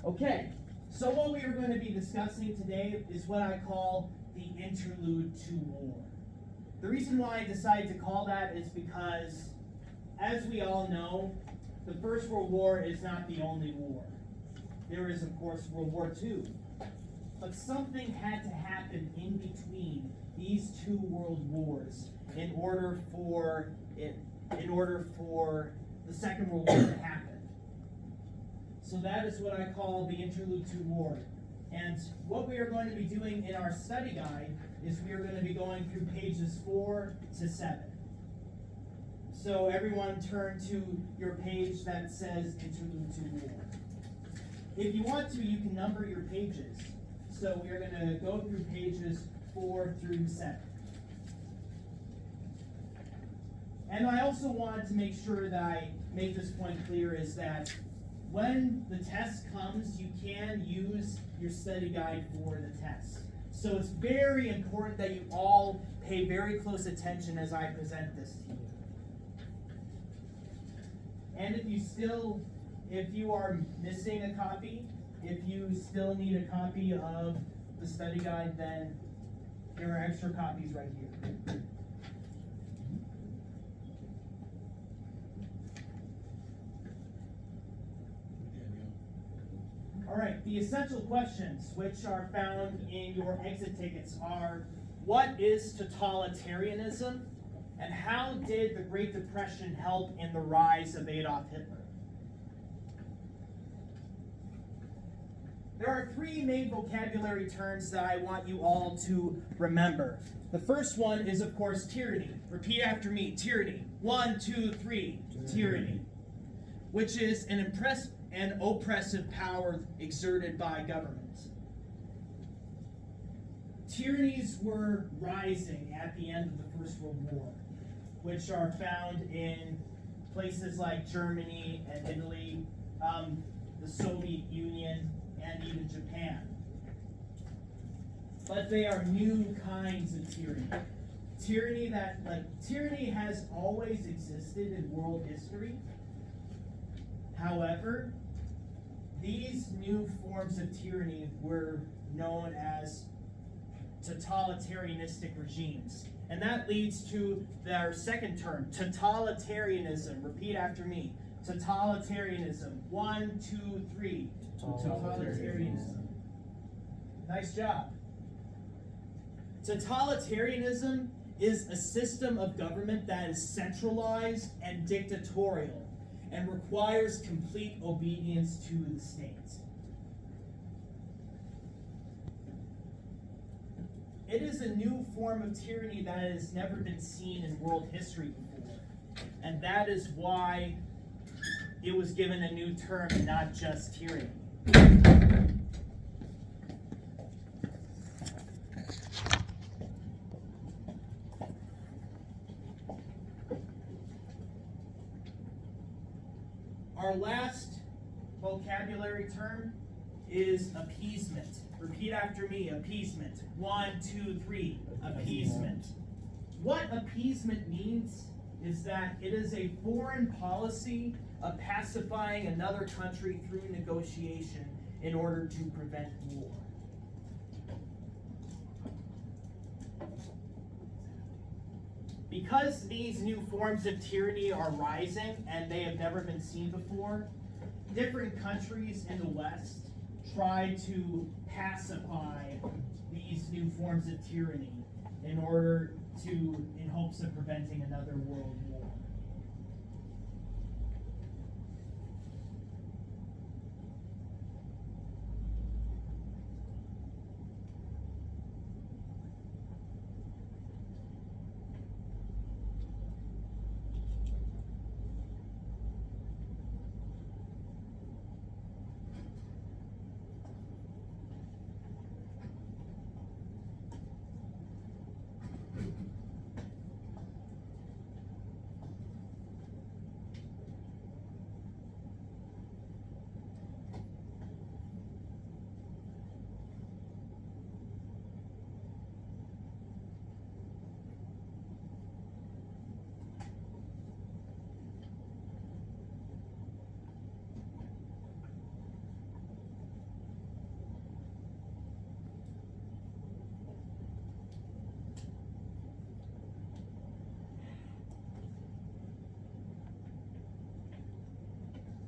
Okay, so what we are going to be discussing today is what I call the Interlude to War. The reason why I decided to call that is because, as we all know, the First World War is not the only war. There is, of course, World War II. But something had to happen in between these two world wars in order for the Second World War to happen. So that is what I call the Interlude to War. And what we are going to be doing in our study guide is we are going to be going through pages 4 to 7. So everyone turn to your page that says Interlude to War. If you want to, you can number your pages. So we are going to go through pages 4 through 7. And I also wanted to make sure that I make this point clear is that when the test comes, you can use your study guide for the test. So it's very important that you all pay very close attention as I present this to you. And if you are missing a copy, if you still need a copy of the study guide, then there are extra copies right here. All right, the essential questions which are found in your exit tickets are: what is totalitarianism, and how did the Great Depression help in the rise of Adolf Hitler? There are 3 main vocabulary terms that I want you all to remember. The first one is, of course, tyranny. Repeat after me, tyranny. 1, 2, 3, tyranny. Which is an oppressive power exerted by governments. Tyrannies were rising at the end of the First World War, which are found in places like Germany and Italy, the Soviet Union, and even Japan. But they are new kinds of tyranny. Tyranny has always existed in world history. However, these new forms of tyranny were known as totalitarianistic regimes. And that leads to our second term, totalitarianism. Repeat after me. Totalitarianism. 1, 2, 3. Totalitarianism. Nice job. Totalitarianism is a system of government that is centralized and dictatorial and requires complete obedience to the state. It is a new form of tyranny that has never been seen in world history before, and that is why it was given a new term and not just tyranny. Our last vocabulary term is appeasement. Repeat after me, appeasement. 1, 2, 3, appeasement. What appeasement means is that it is a foreign policy of pacifying another country through negotiation in order to prevent war. Because these new forms of tyranny are rising and they have never been seen before, different countries in the West try to pacify these new forms of tyranny in hopes of preventing another world war.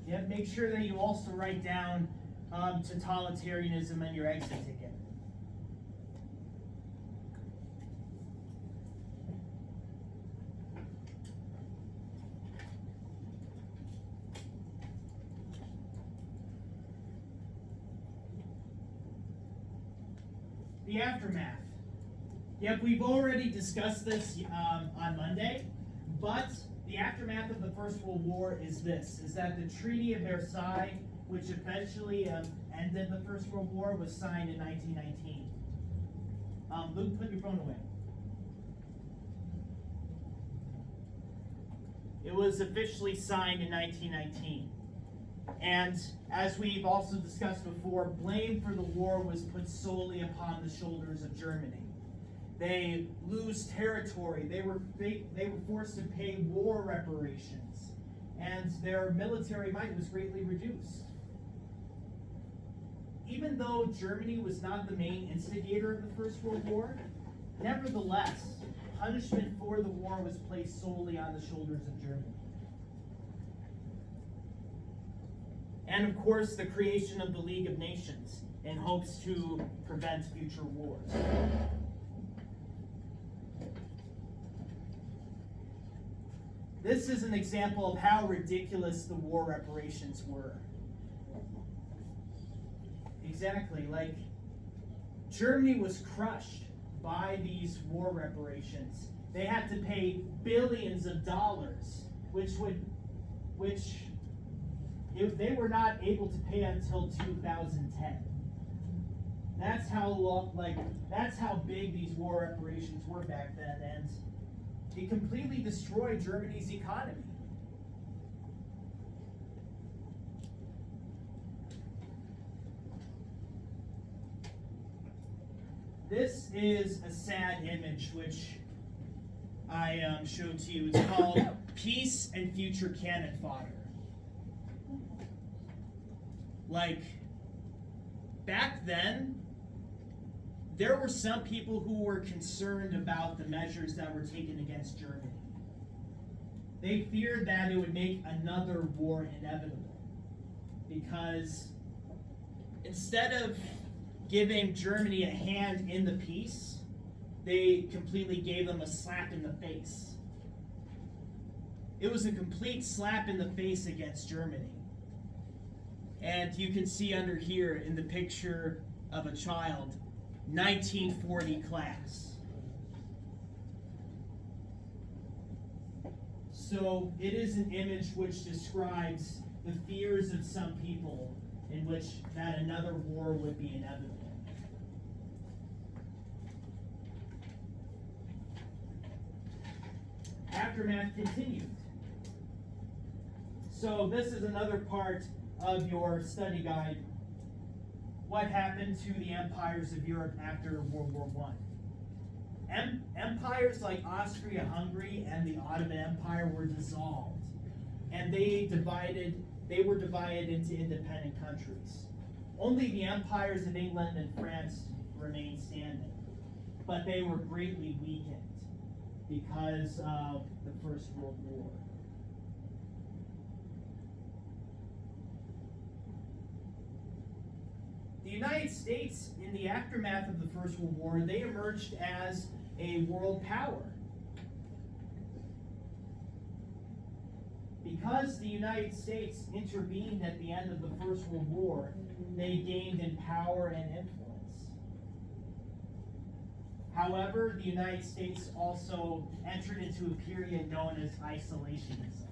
Yep, make sure that you also write down totalitarianism and your exit ticket. The aftermath. Yep, we've already discussed this on Monday, but the aftermath of the First World War is this, is that the Treaty of Versailles, which eventually ended the First World War, was signed in 1919. Luke, put your phone away. It was officially signed in 1919. And as we've also discussed before, blame for the war was put solely upon the shoulders of Germany. They lose territory. They were forced to pay war reparations, and their military might was greatly reduced. Even though Germany was not the main instigator of the First World War, nevertheless, punishment for the war was placed solely on the shoulders of Germany. And of course, the creation of the League of Nations in hopes to prevent future wars. This is an example of how ridiculous the war reparations were. Exactly, like Germany was crushed by these war reparations. They had to pay billions of dollars, which they were not able to pay until 2010. That's how big these war reparations were back then, and it completely destroyed Germany's economy. This is a sad image which I showed to you. It's called Peace and Future Cannon Fodder. Like, back then, there were some people who were concerned about the measures that were taken against Germany. They feared that it would make another war inevitable, because instead of giving Germany a hand in the peace, they completely gave them a slap in the face. It was a complete slap in the face against Germany. And you can see under here in the picture of a child, 1940 class. So it is an image which describes the fears of some people in which that another war would be inevitable. Aftermath continued. So this is another part of your study guide. What happened to the empires of Europe after World War I? Empires like Austria-Hungary and the Ottoman Empire were dissolved, and they were divided into independent countries. Only the empires of England and France remained standing, but they were greatly weakened because of the First World War. The United States, in the aftermath of the First World War, they emerged as a world power. Because the United States intervened at the end of the First World War, they gained in power and influence. However, the United States also entered into a period known as isolationism,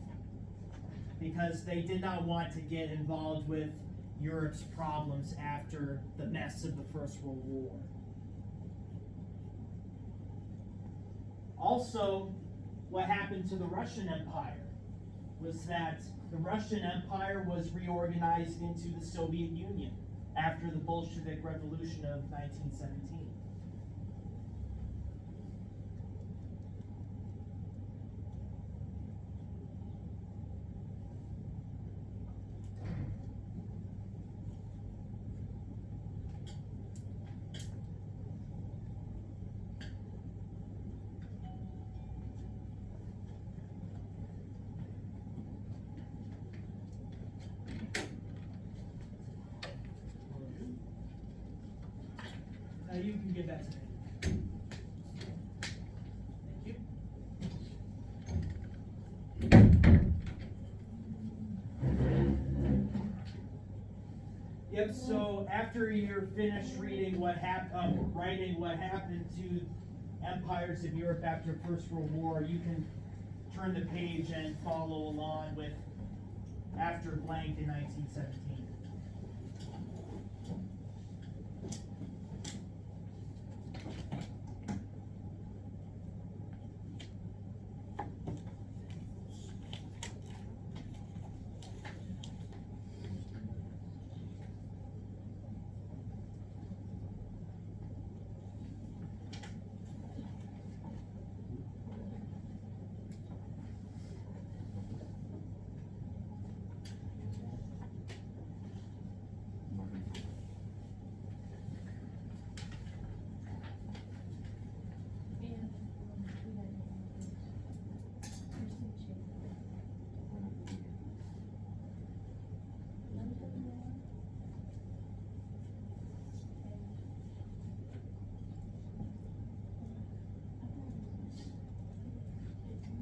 because they did not want to get involved with Europe's problems after the mess of the First World War. Also, what happened to the Russian Empire was that the Russian Empire was reorganized into the Soviet Union after the Bolshevik Revolution of 1917. You can give that to me. Thank you. Yep, so after you're finished reading writing what happened to empires of Europe after First World War, you can turn the page and follow along with after blank in 1917.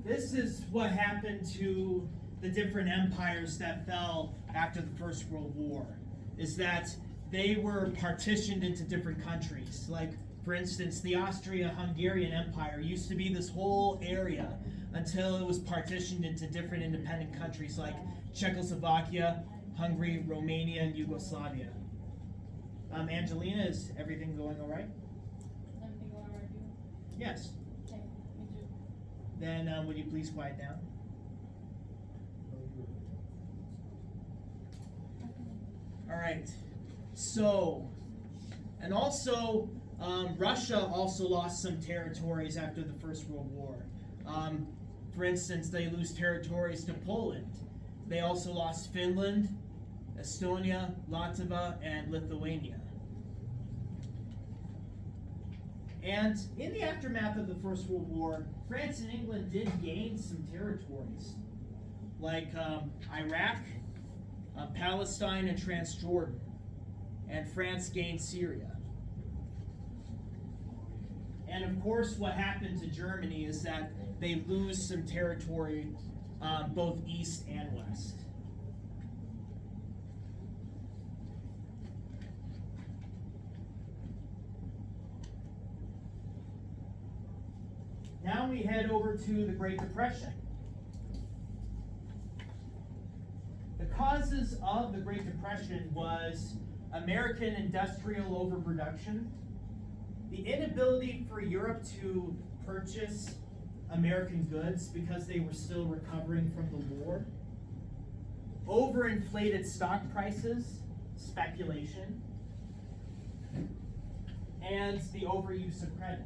This is what happened to the different empires that fell after the First World War, is that they were partitioned into different countries. Like, for instance, the Austria-Hungarian Empire used to be this whole area until it was partitioned into different independent countries like Czechoslovakia, Hungary, Romania, and Yugoslavia. Angelina, is everything going all right? Everything going all right, you? Yes. Okay, me too. Then would you please quiet down? All right. So, and also, Russia also lost some territories after the First World War. For instance, they lose territories to Poland. They also lost Finland, Estonia, Latvia, and Lithuania. And in the aftermath of the First World War, France and England did gain some territories, like Iraq, Palestine, and Transjordan. And France gained Syria. And of course, what happened to Germany is that they lose some territory both east and west. Now we head over to the Great Depression. The causes of the Great Depression was American industrial overproduction, the inability for Europe to purchase American goods because they were still recovering from the war, overinflated stock prices, speculation, and the overuse of credit.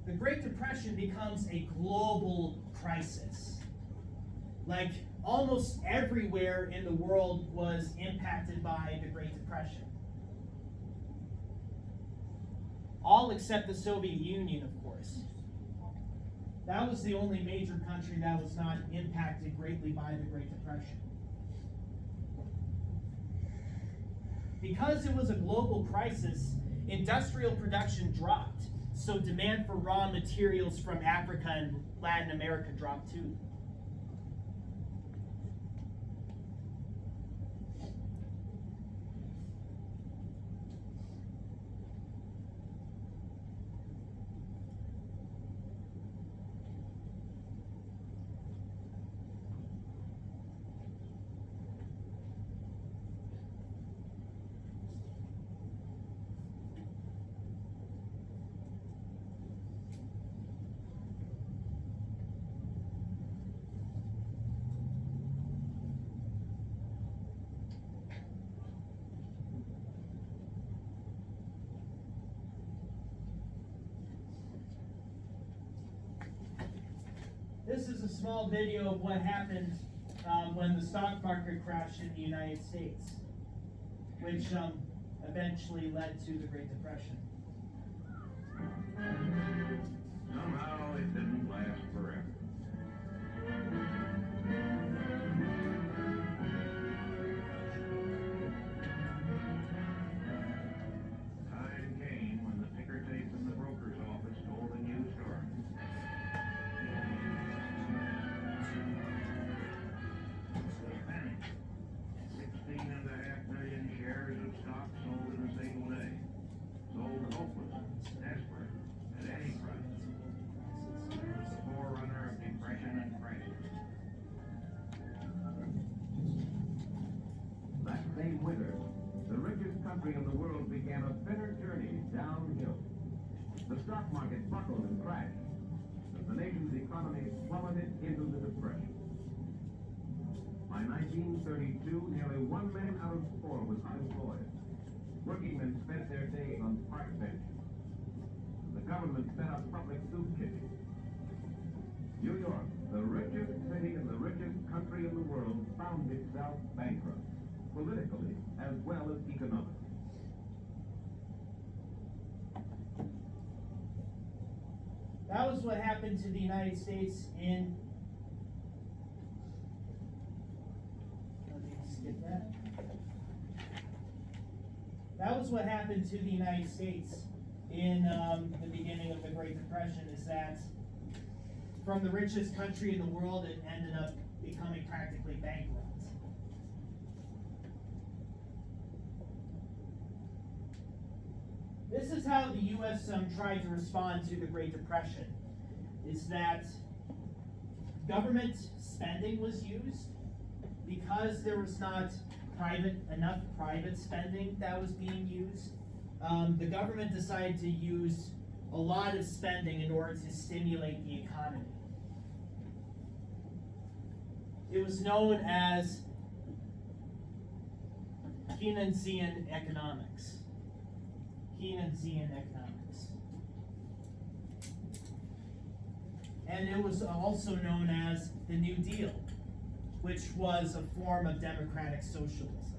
The Great Depression becomes a global crisis. Like, almost everywhere in the world was impacted by the Great Depression. All except the Soviet Union, of course. That was the only major country that was not impacted greatly by the Great Depression. Because it was a global crisis, industrial production dropped. So demand for raw materials from Africa and Latin America dropped too. This is a small video of what happened when the stock market crashed in the United States, which eventually led to the Great Depression. Somehow it didn't last forever. Time came when the ticker tape in the broker's office told a new story. The panic. 16.5 million shares of stock sold in a single day. Sold hopeless, desperate, at any price. The forerunner of depression and crisis. That same winter, the richest country in the world began a bitter journey downhill. The stock market buckled and crashed, as the nation's economy plummeted into the depression. By 1932, nearly 1 man out of 4 was unemployed. Working men spent their days on park benches. The government set up public soup kitchens. New York, the richest city and the richest country in the world, found itself bankrupt, politically as well as economically. That was what happened to the United States in. Let me skip that. That was what happened to the United States in the beginning of the Great Depression, is that from the richest country in the world, it ended up becoming practically bankrupt. This is how the U.S. Tried to respond to the Great Depression, is that government spending was used because there was not enough private spending that was being used. The government decided to use a lot of spending in order to stimulate the economy. It was known as Keynesian economics. Keynesian economics. And it was also known as the New Deal, which was a form of democratic socialism.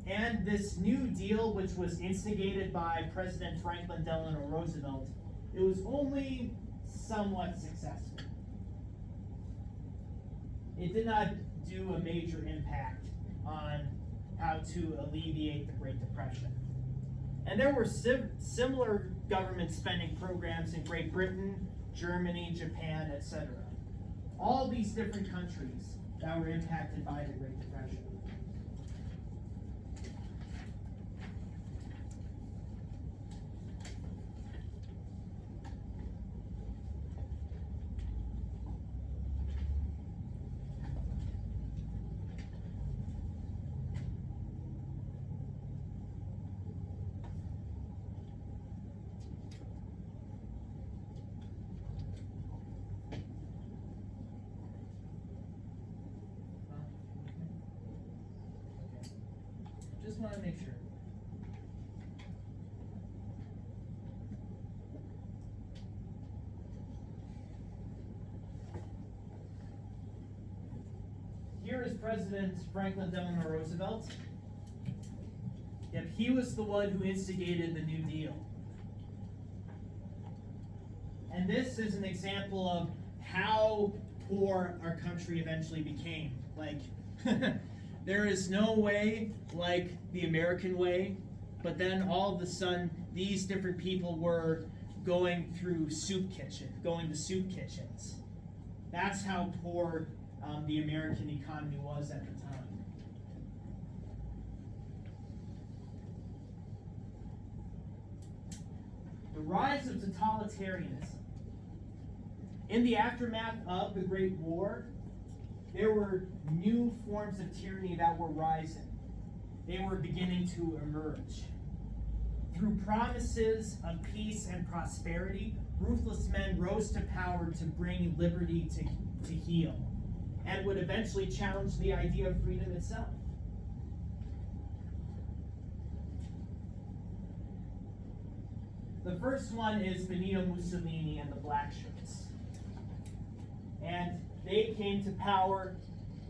And this New Deal, which was instigated by President Franklin Delano Roosevelt, it was only somewhat successful. It did not do a major impact on how to alleviate the Great Depression. And there were similar government spending programs in Great Britain, Germany, Japan, etc. All these different countries that were impacted by the Great Depression. Just want to make sure. Here is President Franklin Delano Roosevelt. Yep, he was the one who instigated the New Deal. And this is an example of how poor our country eventually became. Like, there is no way like the American way, but then all of a sudden, these different people were going to soup kitchens. That's how poor the American economy was at the time. The rise of totalitarianism. In the aftermath of the Great War, there were new forms of tyranny that were rising. They were beginning to emerge. Through promises of peace and prosperity, ruthless men rose to power to bring liberty to heal, and would eventually challenge the idea of freedom itself. The first one is Benito Mussolini and the Black Shirts. And They came to power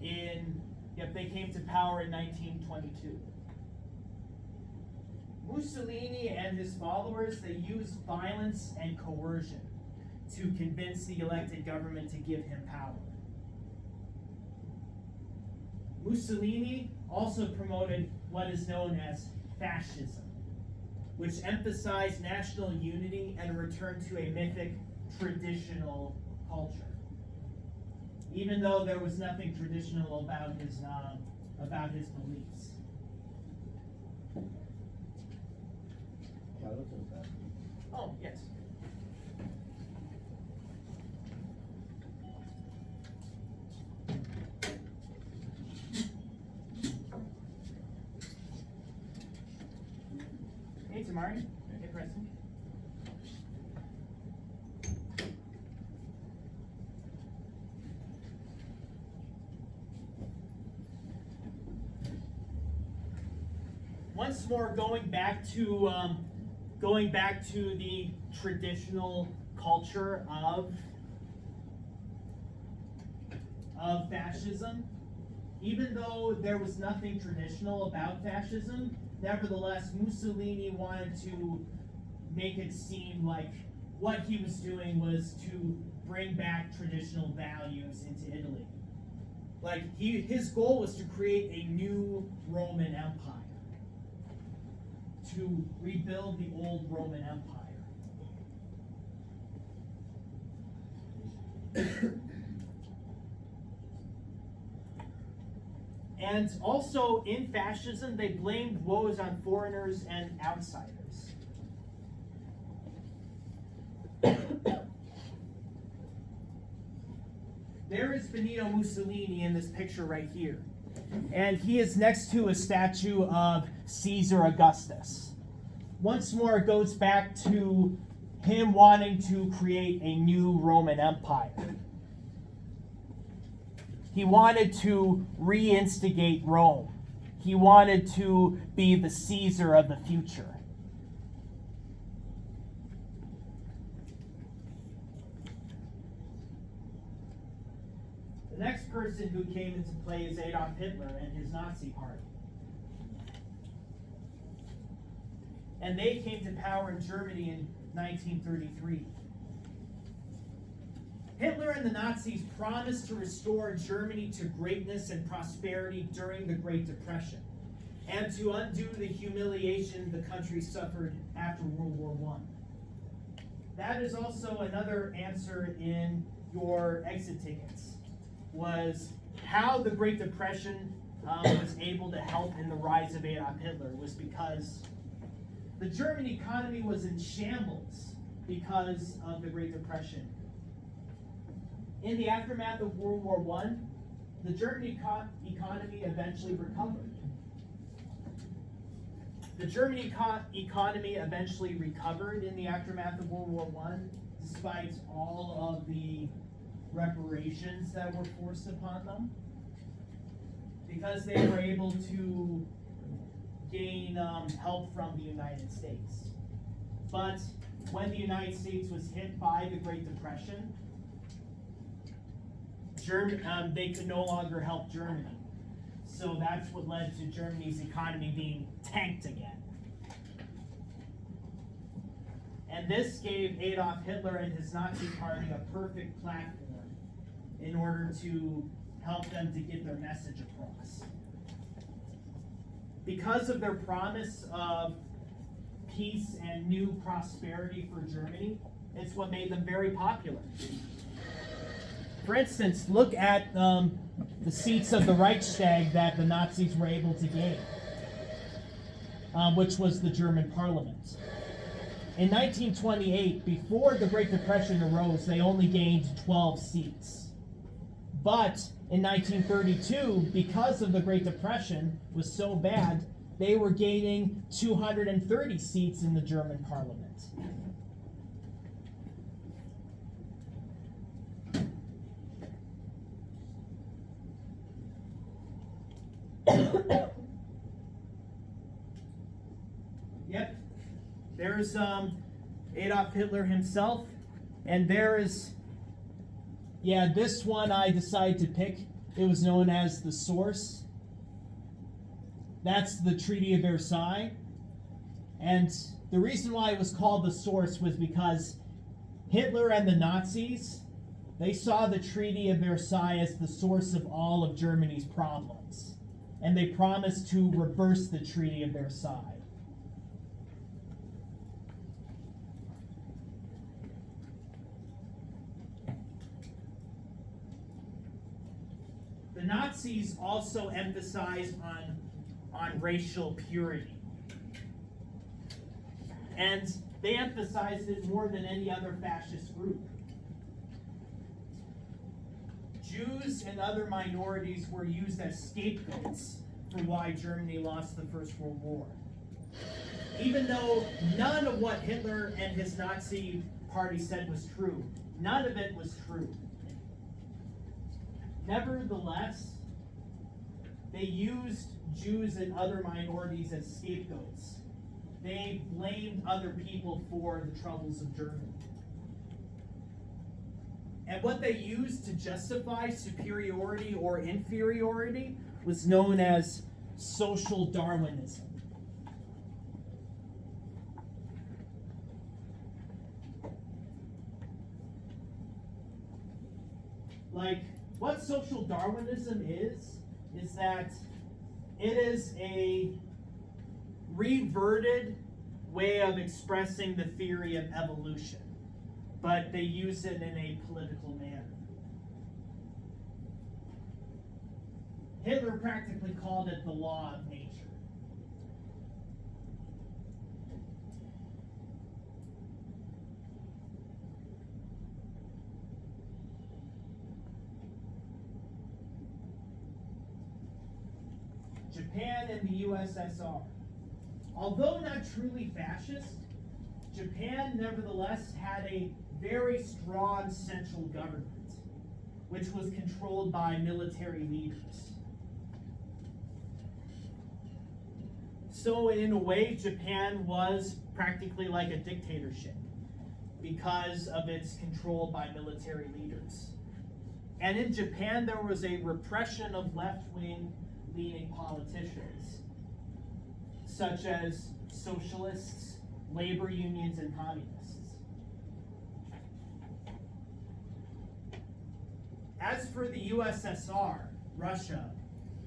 in 1922. Mussolini and his followers, they used violence and coercion to convince the elected government to give him power. Mussolini also promoted what is known as fascism, which emphasized national unity and a return to a mythic traditional culture. Even though there was nothing traditional about his beliefs. Oh, yes. Hey, Tamari. Hey, Preston. Once more, going back to the traditional culture of fascism. Even though there was nothing traditional about fascism, nevertheless, Mussolini wanted to make it seem like what he was doing was to bring back traditional values into Italy. Like his goal was to create a new Roman Empire, to rebuild the old Roman Empire. And also in fascism, they blamed woes on foreigners and outsiders. There is Benito Mussolini in this picture right here. And he is next to a statue of Caesar Augustus. Once more, it goes back to him wanting to create a new Roman Empire. He wanted to reinstigate Rome. He wanted to be the Caesar of the future. The next person who came into play is Adolf Hitler and his Nazi party. And they came to power in Germany in 1933. Hitler and the Nazis promised to restore Germany to greatness and prosperity during the Great Depression, and to undo the humiliation the country suffered after World War I. That is also another answer in your exit tickets, was how the Great Depression was able to help in the rise of Adolf Hitler was because the German economy was in shambles because of the Great Depression. In the aftermath of World War I, the German economy eventually recovered. The German economy eventually recovered in the aftermath of World War I, despite all of the reparations that were forced upon them, because they were able to gain help from the United States. But when the United States was hit by the Great Depression, they could no longer help Germany. So that's what led to Germany's economy being tanked again. And this gave Adolf Hitler and his Nazi party a perfect platform in order to help them to get their message across. Because of their promise of peace and new prosperity for Germany, it's what made them very popular. For instance, look at the seats of the Reichstag that the Nazis were able to gain, which was the German parliament. In 1928, before the Great Depression arose, they only gained 12 seats. But in 1932, because of the Great Depression was so bad, they were gaining 230 seats in the German parliament. Yep, there's Adolf Hitler himself, and there is Yeah, this one I decided to pick. It was known as the Source. That's the Treaty of Versailles. And the reason why it was called the Source was because Hitler and the Nazis, they saw the Treaty of Versailles as the source of all of Germany's problems. And they promised to reverse the Treaty of Versailles. The Nazis also emphasized on racial purity. And they emphasized it more than any other fascist group. Jews and other minorities were used as scapegoats for why Germany lost the First World War. Even though none of what Hitler and his Nazi party said was true, none of it was true. Nevertheless, they used Jews and other minorities as scapegoats. They blamed other people for the troubles of Germany. And what they used to justify superiority or inferiority was known as social Darwinism. Like, what social Darwinism is that it is a reverted way of expressing the theory of evolution, but they use it in a political manner. Hitler practically called it the law of nature. Japan and the USSR. Although not truly fascist, Japan nevertheless had a very strong central government, which was controlled by military leaders. So in a way, Japan was practically like a dictatorship because of its control by military leaders. And in Japan, there was a repression of left-wing leaning politicians, such as socialists, labor unions, and communists. As for the USSR, Russia,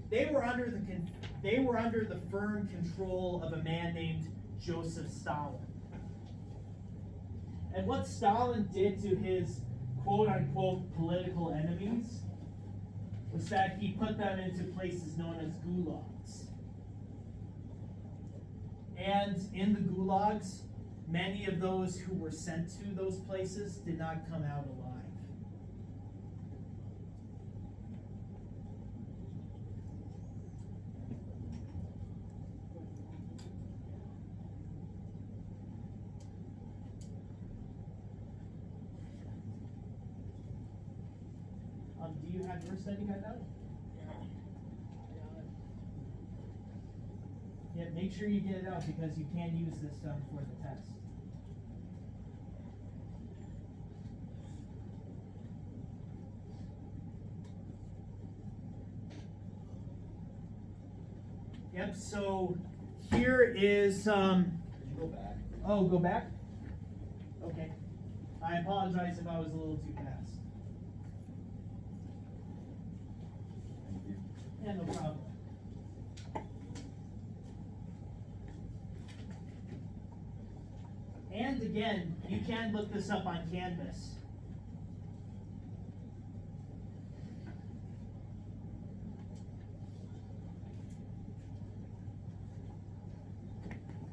they were under the firm control of a man named Joseph Stalin. And what Stalin did to his quote-unquote political enemies was that he put them into places known as gulags. And in the gulags, many of those who were sent to those places did not come out alive. Do you have your study guide out? Yeah, make sure you get it out because you can use this for the test. Yep, so here is Could you go back? oh, go back? Okay. I apologize if I was a little too fast. Thank you. Yeah, no problem. And again, you can look this up on Canvas.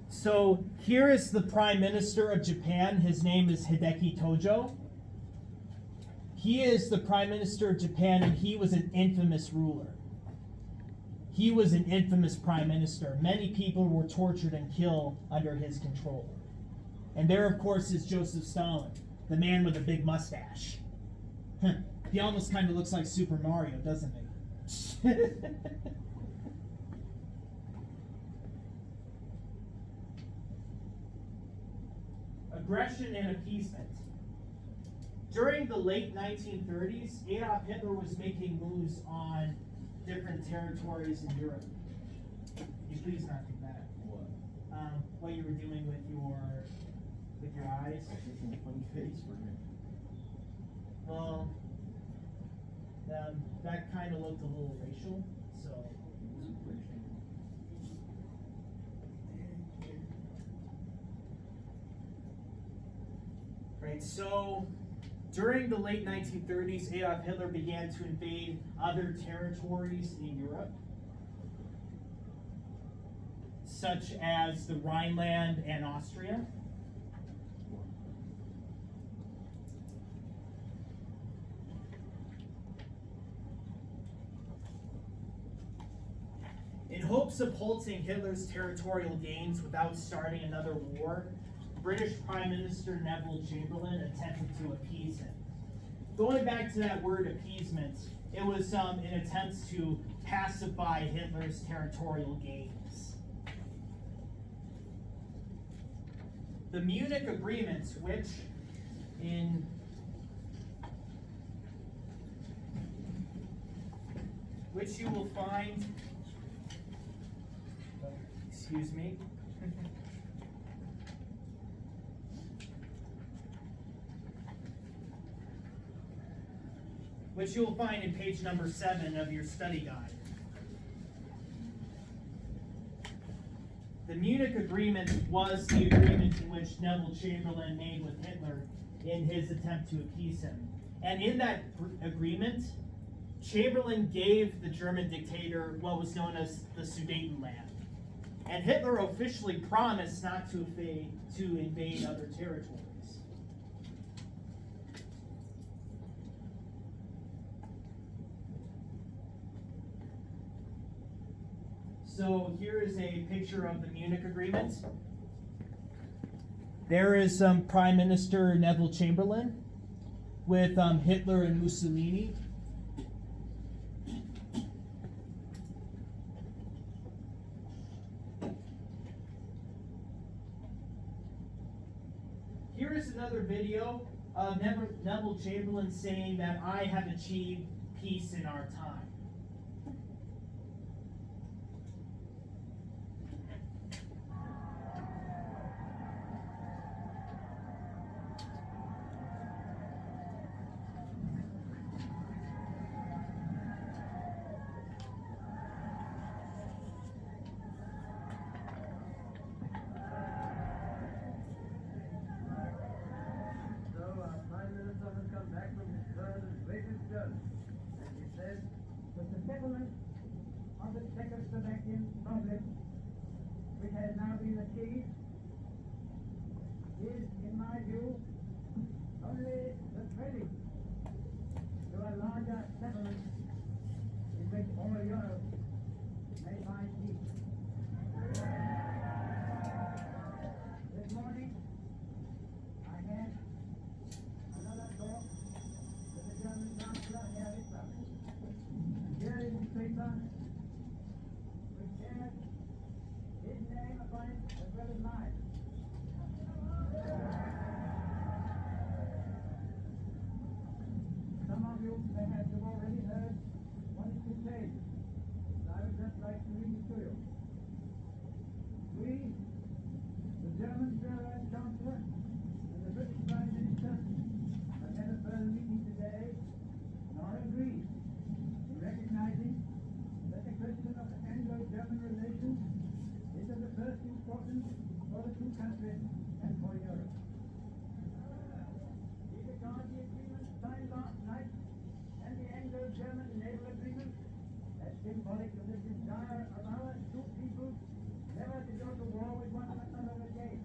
So here is the Prime Minister of Japan. His name is Hideki Tojo. He is the Prime Minister of Japan, and he was an infamous ruler. He was an infamous Prime Minister. Many people were tortured and killed under his control. And there, of course, is Joseph Stalin, the man with a big mustache. He almost kind of looks like Super Mario, doesn't he? Aggression and appeasement. during the late 1930s, Adolf Hitler was making moves on different territories in Europe. Can you please not do that? What you were doing with your eyes? Making a funny face for me. Well, that kind of looked a little racial, so. Right, so during the late 1930s, Adolf Hitler began to invade other territories in Europe, such as the Rhineland and Austria. In hopes of halting Hitler's territorial gains without starting another war, British Prime Minister Neville Chamberlain attempted to appease him. Going back to that word appeasement, it was an attempt to pacify Hitler's territorial gains. The Munich Agreement, which you will find, excuse me, which you will find in page number 7 of your study guide. The Munich Agreement was the agreement in which Neville Chamberlain made with Hitler in his attempt to appease him. And in that agreement, Chamberlain gave the German dictator what was known as the Sudetenland. And Hitler officially promised not to invade other territories. So here is a picture of the Munich Agreement. There is Prime Minister Neville Chamberlain with Hitler and Mussolini. Here is another video of Neville Chamberlain saying that I have achieved peace in our time. Of the Czechoslovakian problem, which has now been achieved, is, in my view, only the prelude to a larger settlement in which all Europe may find peace. This morning, I had another talk with the German Chancellor, Herr Hitler. Here in his paper, his name upon it as well as mine. Some of you perhaps have already heard what it contains. I would just like to read it to you. We, the German Chancellor and the British Prime Minister, have had a further meeting today and are agreed in recognizing that the question of Anglo-German relations is of the first importance for the two countries and for Europe. We regard the agreement signed last night and the Anglo-German naval agreement as symbolic of the desire of our two peoples never to go to war with one another again.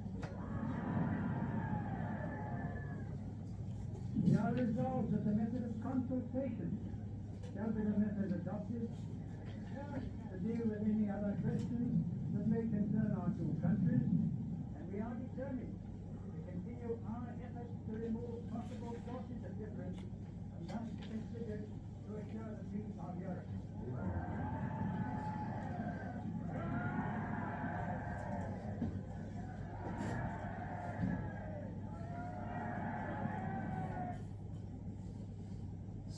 We are resolved that the method of consultation shall be the method adopted to deal with any other questions that may concern our two countries, and we are determined to continue our efforts to remove possible sources of difference and thus consider to assure the peace of Europe.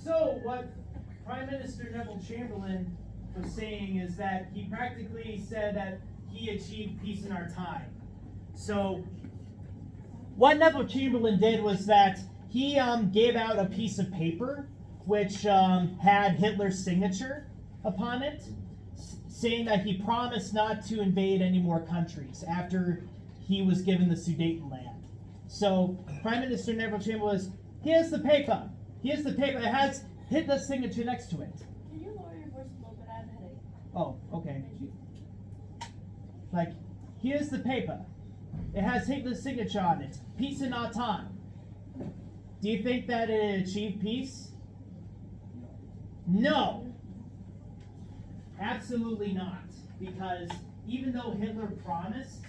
So what Prime Minister Neville Chamberlain was saying is that he practically said that he achieved peace in our time. So what Neville Chamberlain did was that he gave out a piece of paper which had Hitler's signature upon it, saying that he promised not to invade any more countries after he was given the Sudetenland. So Prime Minister Neville Chamberlain was, here's the paper. Here's the paper. It has Hitler's signature next to it. Can you lower your voice a little bit? I have a headache. Oh, okay. Thank you. Like, here's the paper. It has Hitler's signature on it. Peace in our time. Do you think that it achieved peace? No. Absolutely not. Because even though Hitler promised,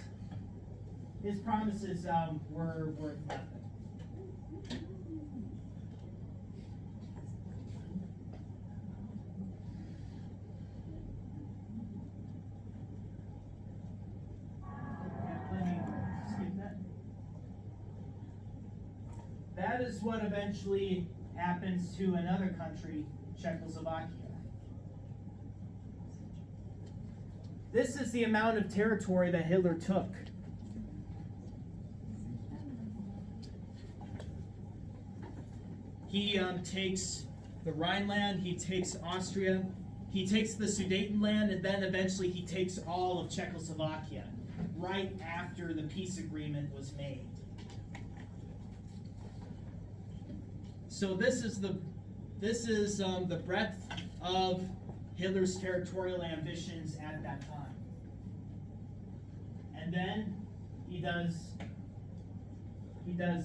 his promises were worth nothing. Let me skip that. That is what eventually happens to another country, Czechoslovakia. This is the amount of territory that Hitler took. He takes the Rhineland, he takes Austria, he takes the Sudetenland, and then eventually he takes all of Czechoslovakia, right after the peace agreement was made. So this is the breadth of Hitler's territorial ambitions at that time. And then he does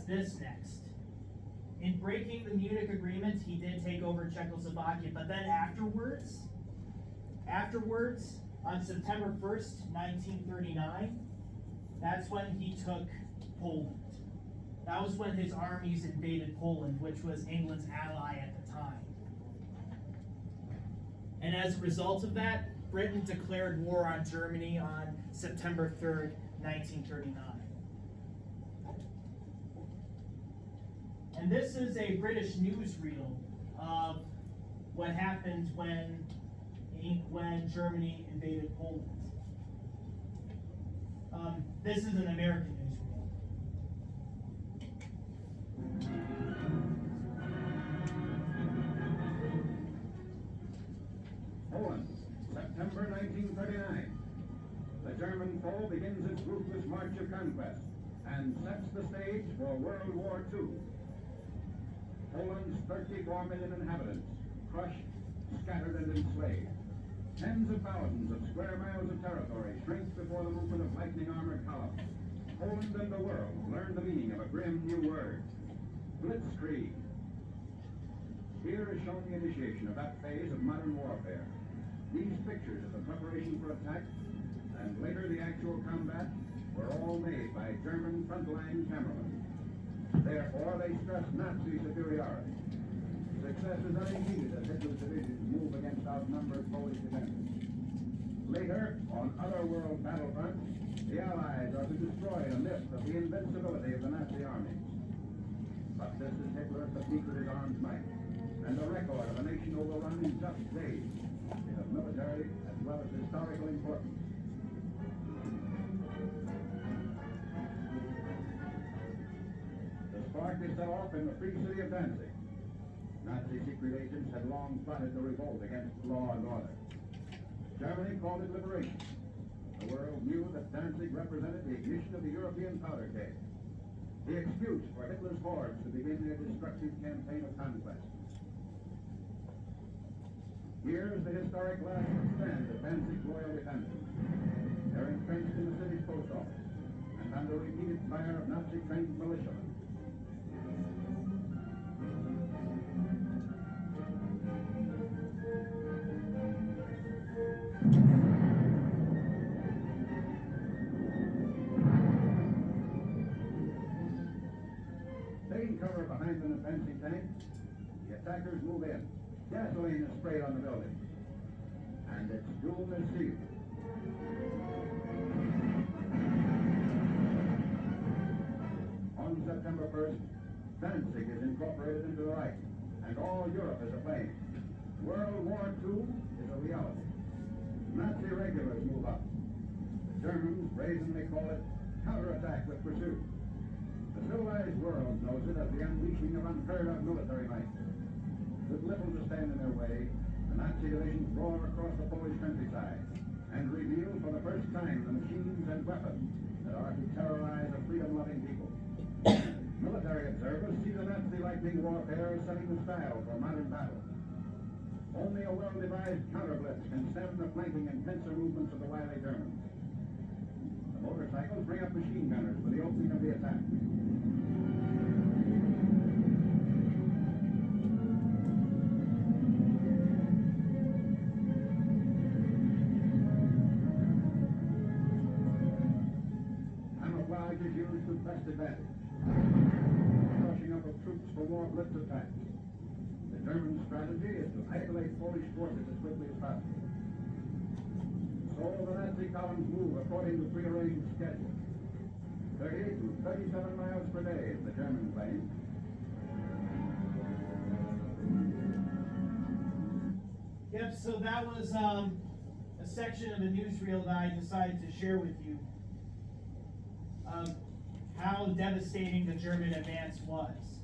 this next. In breaking the Munich Agreement, he did take over Czechoslovakia, but then afterwards, on September 1st, 1939, that's when he took Poland. That was when his armies invaded Poland, which was England's ally at the time. And as a result of that, Britain declared war on Germany on September 3rd, 1939. And this is a British newsreel of what happened when Germany invaded Poland. This is an American newsreel. Poland, September 1939. The German foe begins its ruthless march of conquest and sets the stage for World War II. Poland's 34 million inhabitants, crushed, scattered, and enslaved. Tens of thousands of square miles of territory shrink before the movement of lightning armored columns. Poland and the world learn the meaning of a grim new word, blitzkrieg. Here is shown the initiation of that phase of modern warfare. These pictures of the preparation for attack and later the actual combat were all made by German frontline cameramen. Therefore, they stress Nazi superiority. Success is unimpeded as Hitler's divisions move against outnumbered Polish defenders. Later, on other world battlefronts, the Allies are to destroy the myth of the invincibility of the Nazi armies. But this is Hitler at the peak of his armed might, and the record of a nation overrun in just days is of military as well as historical importance. The spark is set off in the free city of Danzig. Nazi secret agents had long plotted the revolt against law and order. Germany called it liberation. The world knew that Danzig represented the ignition of the European powder keg, the excuse for Hitler's hordes to begin their destructive campaign of conquest. Here is the historic last stand of Danzig's loyal defenders. They're entrenched in the city's post office and under repeated fire of Nazi-trained militiamen. Taking cover behind an advancing tank, the attackers move in. Gasoline is sprayed on the building, and its doom is sealed. On September 1st, Danzig is incorporated into the Reich, and and all Europe is aflame. World War II is a reality. Nazi regulars move up. The Germans brazenly call it counterattack with pursuit. The civilized world knows it as the unleashing of unheard-of military might. With little to stand in their way, the Nazi divisions roar across the Polish countryside and reveal for the first time the machines and weapons that are to terrorize a freedom-loving people. Military observers see the Nazi lightning warfare as setting the style for modern battle. Only a well-devised counterblitz can stem the flanking and pincer movements of the wily Germans. The motorcycles bring up machine gunners for the opening of the attack. Camouflage is used to best advantage. Crushing up of troops for more blitz attacks. The German strategy is to isolate Polish forces as quickly as possible. So the Nazi columns move according to prearranged schedule. 30 to 37 miles per day is the German claim. Yep, so that was a section of a newsreel that I decided to share with you. How devastating the German advance was.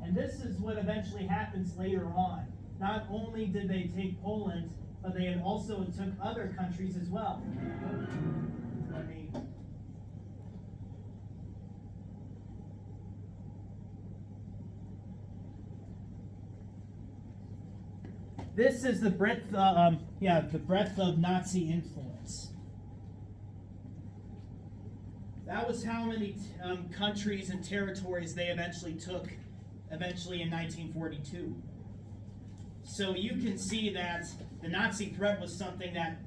And this is what eventually happens later on. Not only did they take Poland, but they had also took other countries as well. This is the breadth, the breadth of Nazi influence. That was how many countries and territories they eventually took, in 1942. So you can see that the Nazi threat was something that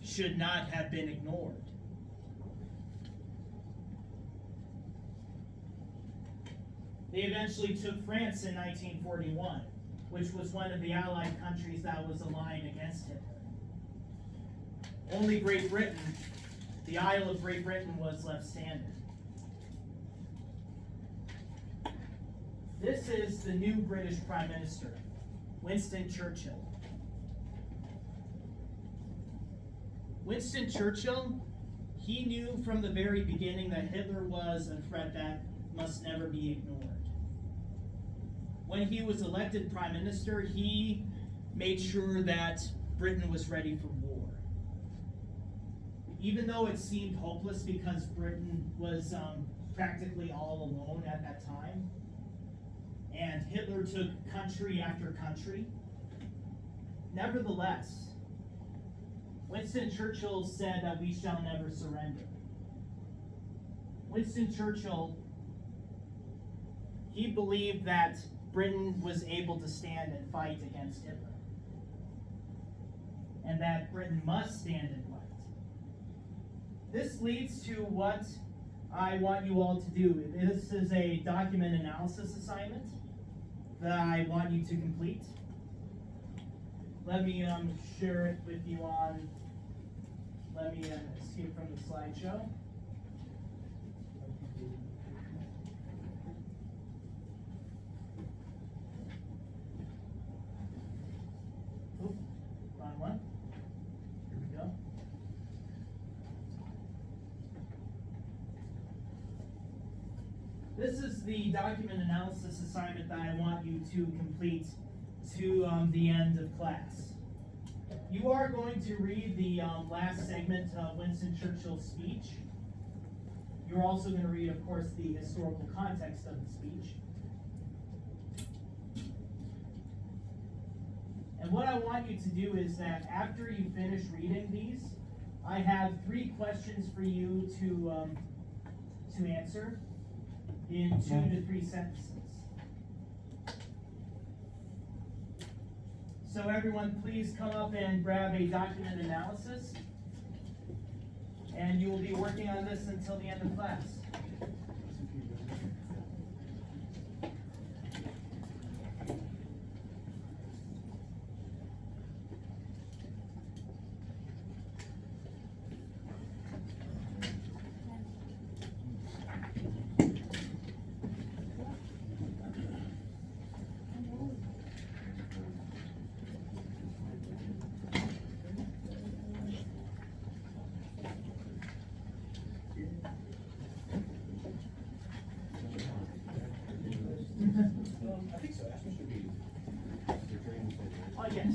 should not have been ignored. They eventually took France in 1941. Which was one of the Allied countries that was aligned against Hitler. Only Great Britain, the Isle of Great Britain, was left standing. This is the new British Prime Minister, Winston Churchill. Winston Churchill, he knew from the very beginning that Hitler was a threat that must never be ignored. When he was elected Prime Minister, he made sure that Britain was ready for war. Even though it seemed hopeless because Britain was practically all alone at that time, and Hitler took country after country, nevertheless, Winston Churchill said that we shall never surrender. Winston Churchill, he believed that Britain was able to stand and fight against Hitler. And that Britain must stand and fight. This leads to what I want you all to do. This is a document analysis assignment that I want you to complete. Let me share it with you on, let me escape from the slideshow. Wrong one. Here we go. This is the document analysis assignment that I want you to complete to the end of class. You are going to read the last segment of Winston Churchill's speech. You're also going to read, of course, the historical context of the speech. And what I want you to do is that after you finish reading these, I have 3 questions for you to answer in 2 to 3 sentences. So everyone, please come up and grab a document analysis. And you will be working on this until the end of class. Oh, yes.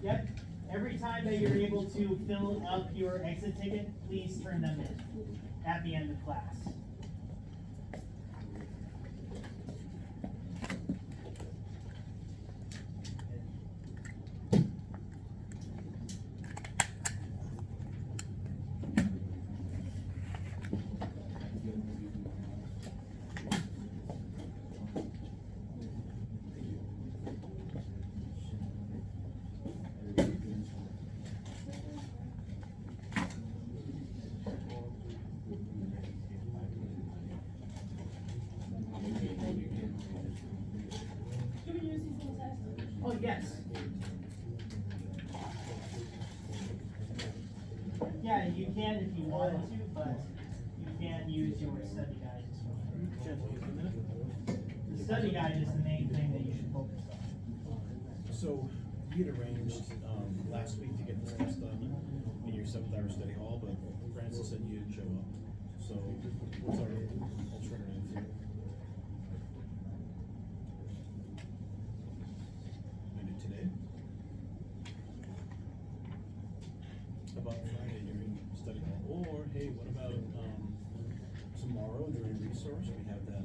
Yep. Every time that you're able to fill up your exit ticket, please turn them in at the end of class. Do we use these little tests? Oh, yes. Yeah, you can if you wanted to, but you can use your study guide as well. The study guide is the main thing that you should focus on. So, we had arranged, last week to get this test done in your 7th-hour study hall, but Francis said you didn't show up. So, what's our alternative? Maybe today? How about Friday during study hall? Or, hey, what about, tomorrow during resource? We have that